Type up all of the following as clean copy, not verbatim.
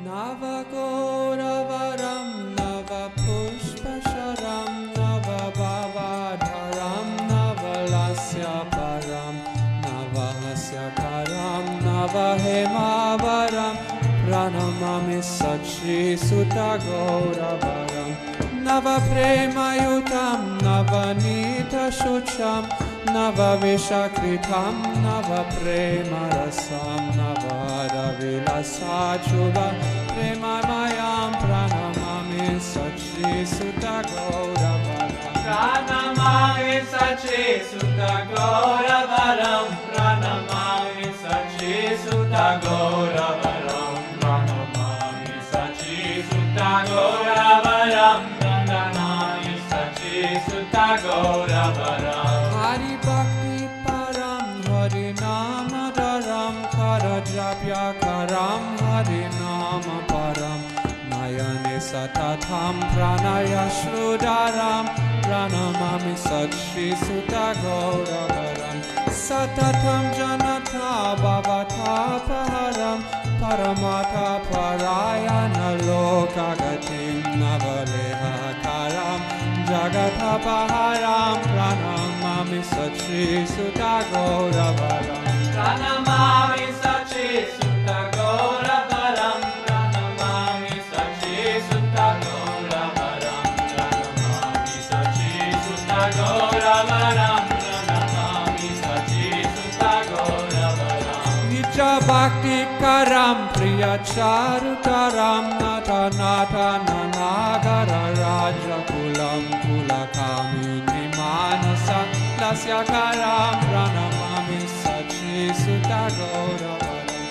Navagoravvaram Navapushpasharam Navabhavadharam Navalasyaparam Navahasyaparam Navahemavaram Pranamami Sachi Sutagauravvaram Navapremayutam Navanita Shucham Navavishakritam Navapremarasam Navadavilasachuva Premamayam Pranamami Sachi Sutagauravvaram Pranamami Sachi Sutagauravvaram Pranamami Sachi Sutagauravvaram Pranamami Sachi Sutagauravvaram Pranamami Sachi Sutagauravvaram Hari Bhakti Param Hari Nama Dharam Karajapya Karam Hari Nama Param Nayane Satatham Pranaya Shrudaram Pranamami Sachi Sutagauravvaram Satatham Janata Bhavata Paharam Paramata Parayana Lokagatim Navaleha Karam Jagata Paharam Pranamami Sachi Sutagauravvaram Pranamami Sachi Sutagauravvaram Pranamami Sachi Sutagauravvaram Pranamami Sachi Sutagauravvaram Pranamami Sachi Sutagauravvaram Nija Bhakti Karam Priya Charutaram Nata Nata Nanagara Raja Kulam Kulakamini Manasa Lasyakaram Pranamami Sachi Sutagauravvaram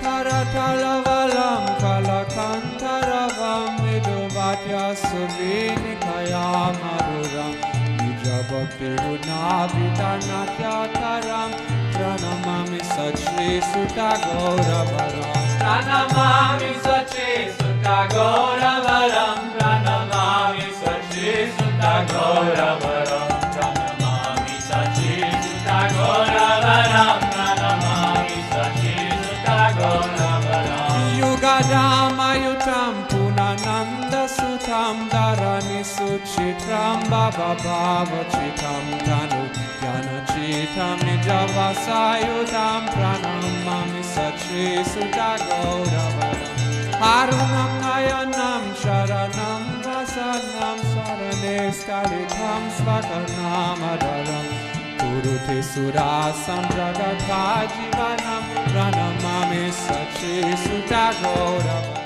Karatalavalam Kalakantaravam Viduvatya Suvinikaya Maduram Nija Bhakti Gunavita Natyakaram Pranamami Sachi Sutagauravvaram Pranamami Sachi Sutagauravvaram Pranamami Sachi Sutagauravvaram Pranamami Sachi Sutagauravvaram Pranamami Sachi Sutagauravvaram Yugadhamayutam Punananda Sutam Dharani Suchitram Bhava Bhavachitam Tanu Janachitam Nijavasayutam Pranamami Sachi Sutagauravvaram Harunam Nayanam Sharanam Vasanam Sarane Skalitam Svakarnamadaram Kuruti Surasam Jagata Jivanam Pranamami Sachi Sutagauravvaram